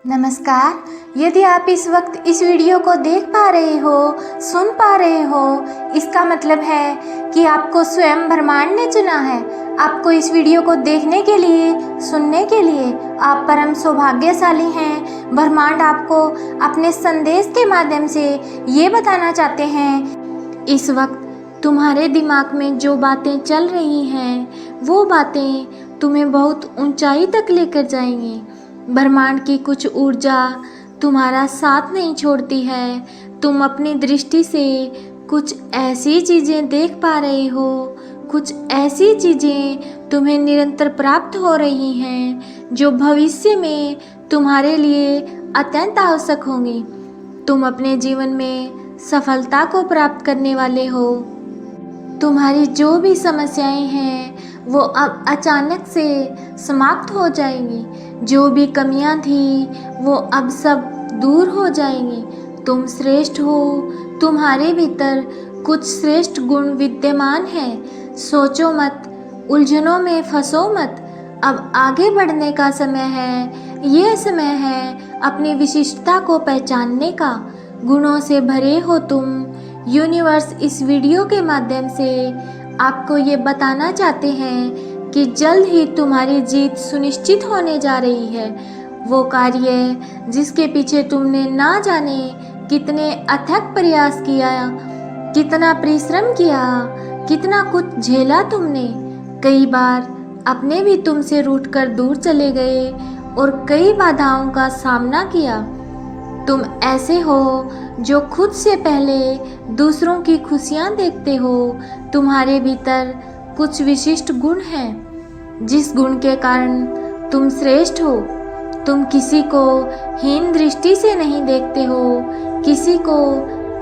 नमस्कार। यदि आप इस वक्त इस वीडियो को देख पा रहे हो, सुन पा रहे हो, इसका मतलब है कि आपको स्वयं ब्रह्मांड ने चुना है। आपको इस वीडियो को देखने के लिए, सुनने के लिए आप परम सौभाग्यशाली हैं। ब्रह्मांड आपको अपने संदेश के माध्यम से ये बताना चाहते हैं, इस वक्त तुम्हारे दिमाग में जो बातें चल रही हैं वो बातें तुम्हें बहुत ऊंचाई तक लेकर जाएंगी। ब्रह्मांड की कुछ ऊर्जा तुम्हारा साथ नहीं छोड़ती है। तुम अपनी दृष्टि से कुछ ऐसी चीज़ें देख पा रहे हो, कुछ ऐसी चीज़ें तुम्हें निरंतर प्राप्त हो रही हैं जो भविष्य में तुम्हारे लिए अत्यंत आवश्यक होंगी। तुम अपने जीवन में सफलता को प्राप्त करने वाले हो। तुम्हारी जो भी समस्याएं हैं वो अब अचानक से समाप्त हो जाएंगी। जो भी कमियां थी वो अब सब दूर हो जाएंगी। तुम श्रेष्ठ हो। तुम्हारे भीतर कुछ श्रेष्ठ गुण विद्यमान हैं। सोचो मत, उलझनों में फंसो मत। अब आगे बढ़ने का समय है। ये समय है अपनी विशिष्टता को पहचानने का। गुणों से भरे हो तुम। यूनिवर्स इस वीडियो के माध्यम से आपको ये बताना चाहते हैं कि जल्द ही तुम्हारी जीत सुनिश्चित होने जा रही है। वो कार्य जिसके पीछे तुमने ना जाने कितने अथक प्रयास किया, कितना परिश्रम किया, कितना कुछ झेला तुमने। कई बार अपने भी तुमसे रूठकर दूर चले गए और कई बाधाओं का सामना किया। तुम ऐसे हो जो खुद से पहले दूसरों की खुशियाँ देखते हो। तुम्हारे भीतर कुछ विशिष्ट गुण हैं जिस गुण के कारण तुम श्रेष्ठ हो। तुम किसी को हीन दृष्टि से नहीं देखते हो, किसी को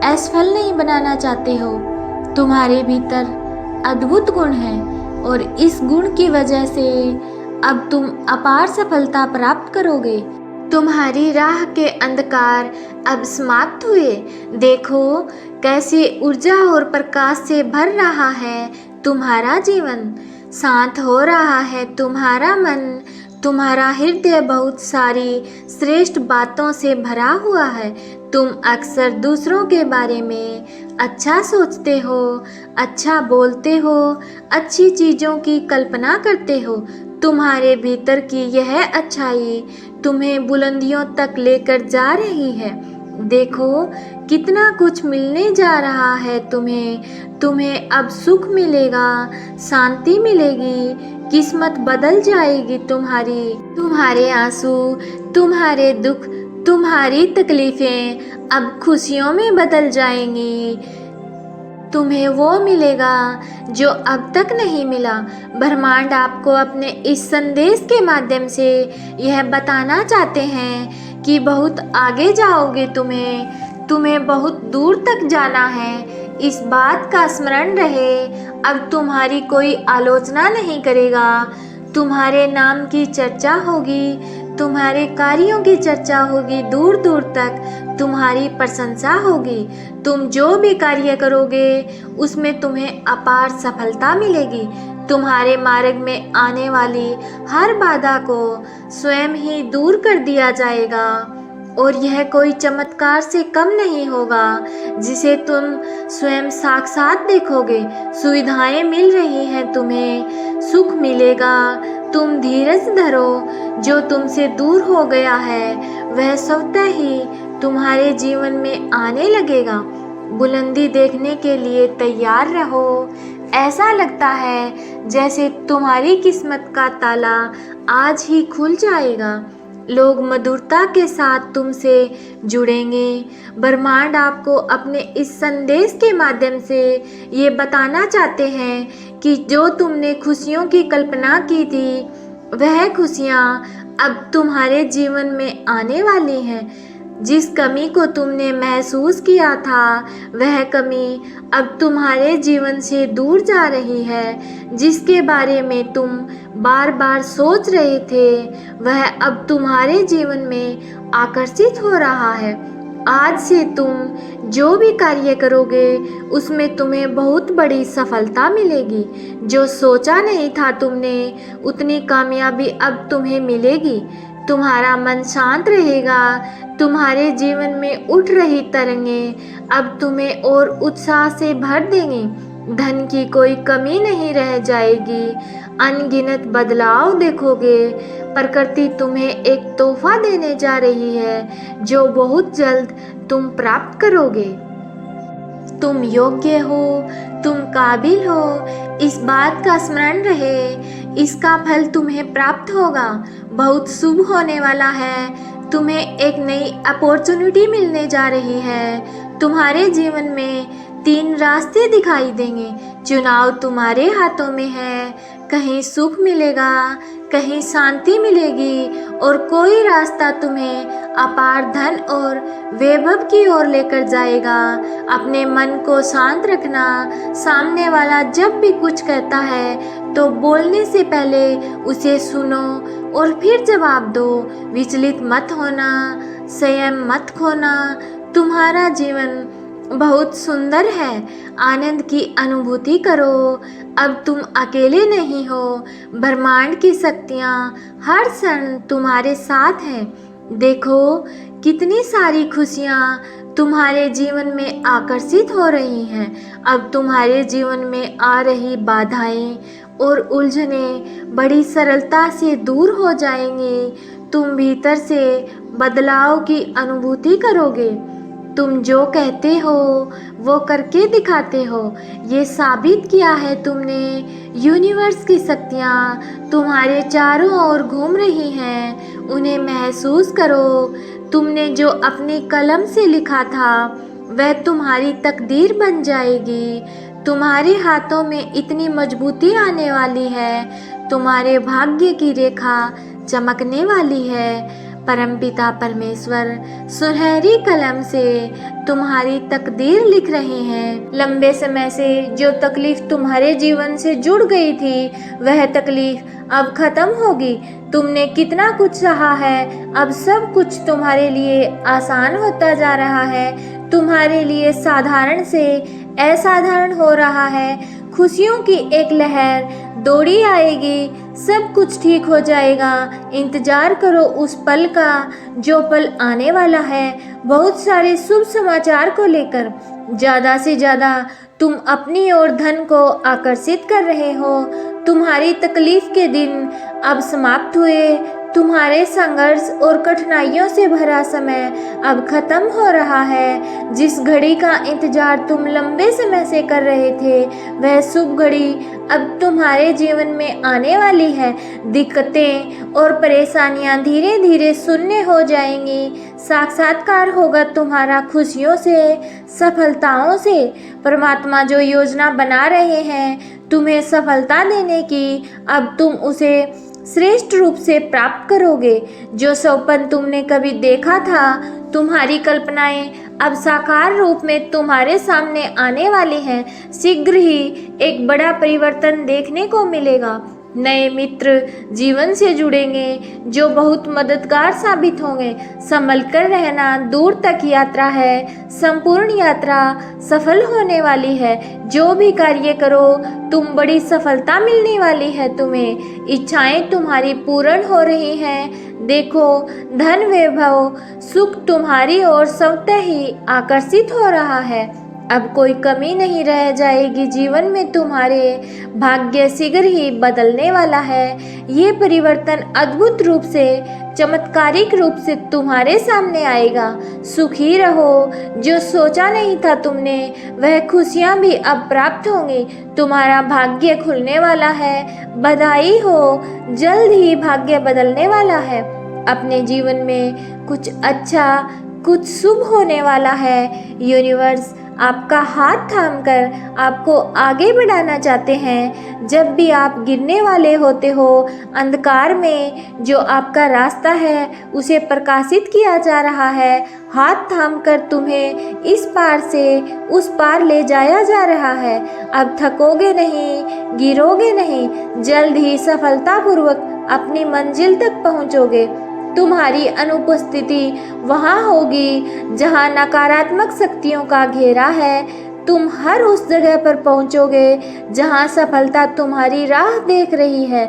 असफल नहीं बनाना चाहते हो। तुम्हारे भीतर अद्भुत गुण हैं और इस गुण की वजह से अब तुम अपार सफलता प्राप्त करोगे। तुम्हारी राह के अंधकार अब समाप्त हुए। देखो कैसे ऊर्जा और प्रकाश से भर रहा है तुम्हारा जीवन। शांत हो रहा है तुम्हारा मन। तुम्हारा हृदय बहुत सारी श्रेष्ठ बातों से भरा हुआ है। तुम अक्सर दूसरों के बारे में अच्छा सोचते हो, अच्छा बोलते हो, अच्छी चीज़ों की कल्पना करते हो। तुम्हारे भीतर की यह अच्छाई तुम्हें बुलंदियों तक लेकर जा रही है। देखो कितना कुछ मिलने जा रहा है तुम्हें अब सुख मिलेगा, शांति मिलेगी, किस्मत बदल जाएगी तुम्हारी। तुम्हारे आंसू, तुम्हारे दुख, तुम्हारी तकलीफें अब खुशियों में बदल जाएंगी। तुम्हें वो मिलेगा जो अब तक नहीं मिला। ब्रह्मांड आपको अपने इस संदेश के माध्यम से यह बताना चाहते हैं कि बहुत आगे जाओगे। तुम्हें बहुत दूर तक जाना है। इस बात का स्मरण रहे, अब तुम्हारी कोई आलोचना नहीं करेगा। तुम्हारे नाम की चर्चा होगी, तुम्हारे कार्यों की चर्चा होगी, दूर दूर तक तुम्हारी प्रशंसा होगी। तुम जो भी कार्य करोगे उसमें तुम्हें अपार सफलता मिलेगी। तुम्हारे मार्ग में आने वाली हर बाधा को स्वयं ही दूर कर दिया जाएगा और यह कोई चमत्कार से कम नहीं होगा जिसे तुम स्वयं साक्षात देखोगे। सुविधाएं मिल रही हैं, तुम्हें सुख मिलेगा। तुम धीरज धरो। जो तुमसे दूर हो गया है वह स्वतः ही तुम्हारे जीवन में आने लगेगा। बुलंदी देखने के लिए तैयार रहो। ऐसा लगता है जैसे तुम्हारी किस्मत का ताला आज ही खुल जाएगा। लोग मधुरता के साथ तुमसे जुड़ेंगे। ब्रह्मांड आपको अपने इस संदेश के माध्यम से ये बताना चाहते हैं कि जो तुमने खुशियों की कल्पना की थी वह खुशियाँ अब तुम्हारे जीवन में आने वाली हैं। जिस कमी को तुमने महसूस किया था वह कमी अब तुम्हारे जीवन से दूर जा रही है। जिसके बारे में तुम बार बार सोच रहे थे वह अब तुम्हारे जीवन में आकर्षित हो रहा है। आज से तुम जो भी कार्य करोगे उसमें तुम्हें बहुत बड़ी सफलता मिलेगी। जो सोचा नहीं था तुमने उतनी कामयाबी अब तुम्हें मिलेगी। तुम्हारा मन शांत रहेगा। तुम्हारे जीवन में उठ रही तरंगें अब तुम्हें और उत्साह से भर देंगी। धन की कोई कमी नहीं रह जाएगी। अनगिनत बदलाव देखोगे। प्रकृति तुम्हें एक तोहफा देने जा रही है जो बहुत जल्द तुम प्राप्त करोगे। तुम योग्य हो, तुम काबिल हो, इस बात का स्मरण रहे। इसका फल तुम्हें प्राप्त होगा। बहुत शुभ होने वाला है। तुम्हें एक नई अपॉर्चुनिटी मिलने जा रही है। तुम्हारे जीवन में 3 रास्ते दिखाई देंगे। चुनाव तुम्हारे हाथों में है। कहीं सुख मिलेगा, कहीं शांति मिलेगी और कोई रास्ता तुम्हें अपार धन और वैभव की ओर लेकर जाएगा। अपने मन को शांत रखना। सामने वाला जब भी कुछ कहता है तो बोलने से पहले उसे सुनो और फिर जवाब दो। विचलित मत होना, संयम मत खोना। तुम्हारा जीवन बहुत सुंदर है। आनंद की अनुभूति करो। अब तुम अकेले नहीं हो। ब्रह्मांड की शक्तियाँ हर क्षण तुम्हारे साथ हैं। देखो कितनी सारी खुशियाँ तुम्हारे जीवन में आकर्षित हो रही हैं। अब तुम्हारे जीवन में आ रही बाधाएं और उलझनें बड़ी सरलता से दूर हो जाएंगी। तुम भीतर से बदलाव की अनुभूति करोगे। तुम जो कहते हो वो करके दिखाते हो। ये साबित किया है तुमने। यूनिवर्स की शक्तियाँ तुम्हारे चारों ओर घूम रही हैं। उन्हें महसूस करो। तुमने जो अपनी कलम से लिखा था वह तुम्हारी तकदीर बन जाएगी। तुम्हारे हाथों में इतनी मजबूती आने वाली है। तुम्हारे भाग्य की रेखा चमकने वाली है। परमपिता परमेश्वर सुनहरी कलम से तुम्हारी तकदीर लिख रहे हैं। लंबे समय से जो तकलीफ तुम्हारे जीवन से जुड़ गई थी वह तकलीफ अब खत्म होगी। तुमने कितना कुछ सहा है, अब सब कुछ तुम्हारे लिए आसान होता जा रहा है। तुम्हारे लिए साधारण से असाधारण हो रहा है। खुशियों की एक लहर दौड़ी आएगी। सब कुछ ठीक हो जाएगा। इंतजार करो उस पल का जो पल आने वाला है। बहुत सारे शुभ समाचार को लेकर ज़्यादा से ज़्यादा तुम अपनी ओर धन को आकर्षित कर रहे हो। तुम्हारी तकलीफ के दिन अब समाप्त हुए। तुम्हारे संघर्ष और कठिनाइयों से भरा समय अब खत्म हो रहा है। जिस घड़ी का इंतजार तुम लंबे समय से कर रहे थे वह शुभ घड़ी अब तुम्हारे जीवन में आने वाली है। दिक्कतें और परेशानियां धीरे धीरे शून्य हो जाएंगी। साक्षात्कार होगा तुम्हारा खुशियों से, सफलताओं से। परमात्मा जो योजना बना रहे हैं तुम्हें सफलता देने की, अब तुम उसे श्रेष्ठ रूप से प्राप्त करोगे। जो सपन तुमने कभी देखा था, तुम्हारी कल्पनाएं अब साकार रूप में तुम्हारे सामने आने वाली हैं। शीघ्र ही एक बड़ा परिवर्तन देखने को मिलेगा। नए मित्र जीवन से जुड़ेंगे जो बहुत मददगार साबित होंगे। संभल कर रहना। दूर तक यात्रा है। संपूर्ण यात्रा सफल होने वाली है। जो भी कार्य करो तुम बड़ी सफलता मिलने वाली है। तुम्हें इच्छाएं तुम्हारी पूर्ण हो रही हैं। देखो धन वैभव सुख तुम्हारी ओर स्वतः ही आकर्षित हो रहा है। अब कोई कमी नहीं रह जाएगी। जीवन में तुम्हारे भाग्य शीघ्र ही बदलने वाला है। ये परिवर्तन अद्भुत रूप से, चमत्कारिक रूप से तुम्हारे सामने आएगा। सुखी रहो। जो सोचा नहीं था तुमने वह खुशियाँ भी अब प्राप्त होंगी। तुम्हारा भाग्य खुलने वाला है। बधाई हो। जल्द ही भाग्य बदलने वाला है। अपने जीवन में कुछ अच्छा, कुछ शुभ होने वाला है। यूनिवर्स आपका हाथ थामकर आपको आगे बढ़ाना चाहते हैं। जब भी आप गिरने वाले होते हो, अंधकार में जो आपका रास्ता है उसे प्रकाशित किया जा रहा है। हाथ थामकर तुम्हें इस पार से उस पार ले जाया जा रहा है। अब थकोगे नहीं, गिरोगे नहीं। जल्द ही सफलतापूर्वक अपनी मंजिल तक पहुंचोगे। तुम्हारी अनुपस्थिति वहाँ होगी जहाँ नकारात्मक शक्तियों का घेरा है। तुम हर उस जगह पर पहुँचोगे जहाँ सफलता तुम्हारी राह देख रही है।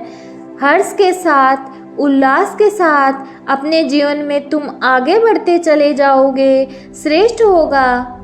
हर्ष के साथ उल्लास के साथ अपने जीवन में तुम आगे बढ़ते चले जाओगे, श्रेष्ठ होगा।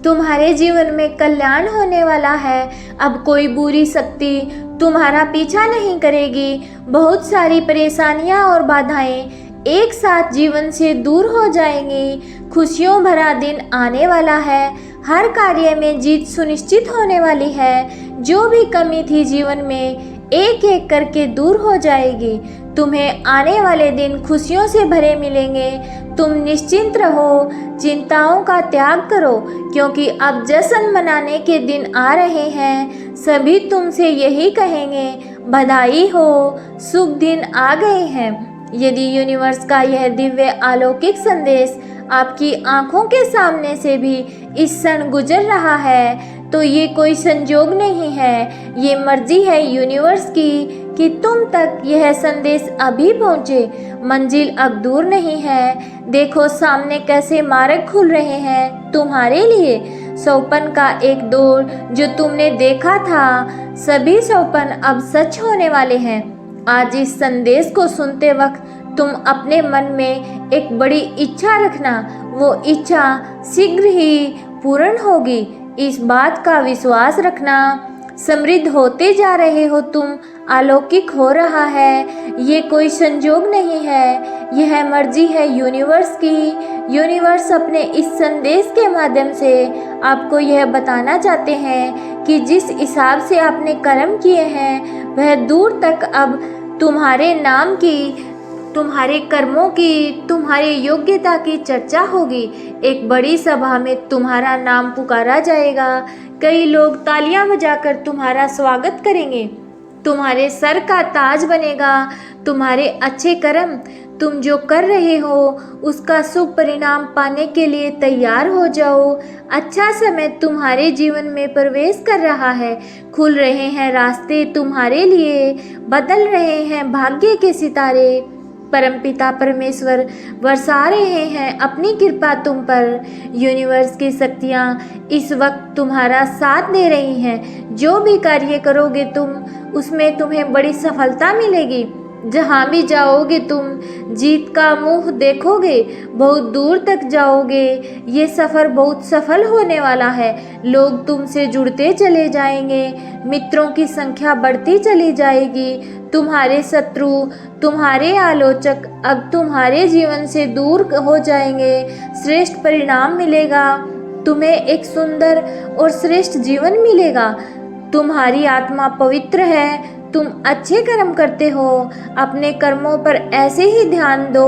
तुम्हारे जीवन में कल्याण होने वाला है। अब कोई बुरी शक्ति तुम्हारा पीछा नहीं करेगी। बहुत सारी परेशानियां और बाधाएं एक साथ जीवन से दूर हो जाएंगी। खुशियों भरा दिन आने वाला है। हर कार्य में जीत सुनिश्चित होने वाली है। जो भी कमी थी जीवन में एक एक करके दूर हो जाएगी। तुम्हें आने वाले दिन खुशियों से भरे मिलेंगे। तुम निश्चिंत रहो, चिंताओं का त्याग करो, क्योंकि अब जश्न मनाने के दिन आ रहे हैं। सभी तुमसे यही कहेंगे, बधाई हो, शुभ दिन आ गए हैं। यदि यूनिवर्स का यह दिव्य अलौकिक संदेश आपकी आंखों के सामने से भी इस क्षण गुजर रहा है, तो ये कोई संजोग नहीं है, ये मर्जी है यूनिवर्स की कि तुम तक यह संदेश अभी पहुँचे। मंजिल अब दूर नहीं है। देखो सामने कैसे मार्ग खुल रहे हैं तुम्हारे लिए। सौपन का एक दौर जो तुमने देखा था, सभी सौपन अब सच होने वाले हैं। आज इस संदेश को सुनते वक्त तुम अपने मन में एक बड़ी इच्छा रखना। वो इच्छा शीघ्र ही पूर्ण होगी, इस बात का विश्वास रखना। समृद्ध होते जा रहे हो तुम, अलौकिक हो रहा है। ये कोई संजोग नहीं है, यह मर्जी है यूनिवर्स की। यूनिवर्स अपने इस संदेश के माध्यम से आपको यह बताना चाहते हैं कि जिस हिसाब से आपने कर्म किए हैं, वह दूर तक अब तुम्हारे नाम की, तुम्हारे कर्मों की, तुम्हारी योग्यता की चर्चा होगी। एक बड़ी सभा में तुम्हारा नाम पुकारा जाएगा। कई लोग तालियां बजाकर तुम्हारा स्वागत करेंगे। तुम्हारे सर का ताज बनेगा। तुम्हारे अच्छे कर्म, तुम जो कर रहे हो उसका शुभ परिणाम पाने के लिए तैयार हो जाओ। अच्छा समय तुम्हारे जीवन में प्रवेश कर रहा है। खुल रहे हैं रास्ते तुम्हारे लिए, बदल रहे हैं भाग्य के सितारे। परमपिता परमेश्वर बरसा रहे हैं अपनी कृपा तुम पर। यूनिवर्स की शक्तियाँ इस वक्त तुम्हारा साथ दे रही हैं। जो भी कार्य करोगे तुम, उसमें तुम्हें बड़ी सफलता मिलेगी। जहाँ भी जाओगे तुम जीत का मुंह देखोगे, बहुत दूर तक जाओगे। ये सफ़र बहुत सफल होने वाला है। लोग तुमसे जुड़ते चले जाएंगे, मित्रों की संख्या बढ़ती चली जाएगी। तुम्हारे शत्रु, तुम्हारे आलोचक अब तुम्हारे जीवन से दूर हो जाएंगे। श्रेष्ठ परिणाम मिलेगा। तुम्हें एक सुंदर और श्रेष्ठ जीवन मिलेगा। तुम्हारी आत्मा पवित्र है। तुम अच्छे कर्म करते हो। अपने कर्मों पर ऐसे ही ध्यान दो।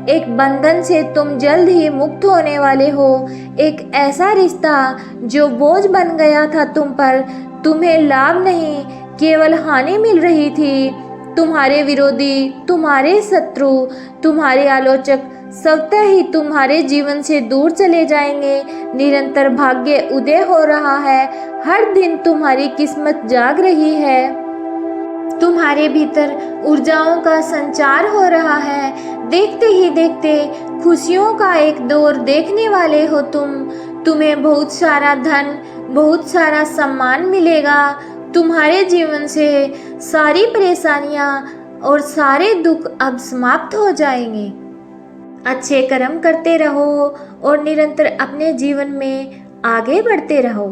एक बंधन से तुम जल्द ही मुक्त होने वाले हो। एक ऐसा रिश्ता जो बोझ बन गया था तुम पर, तुम्हें लाभ नहीं केवल हानि मिल रही थी। तुम्हारे विरोधी, तुम्हारे शत्रु, तुम्हारे आलोचक स्वतः ही तुम्हारे जीवन से दूर चले जाएंगे। निरंतर भाग्य उदय हो रहा है। हर दिन तुम्हारी किस्मत जाग रही है। तुम्हारे भीतर ऊर्जाओं का संचार हो रहा है। देखते ही देखते खुशियों का एक दौर देखने वाले हो तुम। तुम्हें बहुत सारा धन, बहुत सारा सम्मान मिलेगा। तुम्हारे जीवन से सारी परेशानियां और सारे दुख अब समाप्त हो जाएंगे। अच्छे कर्म करते रहो और निरंतर अपने जीवन में आगे बढ़ते रहो।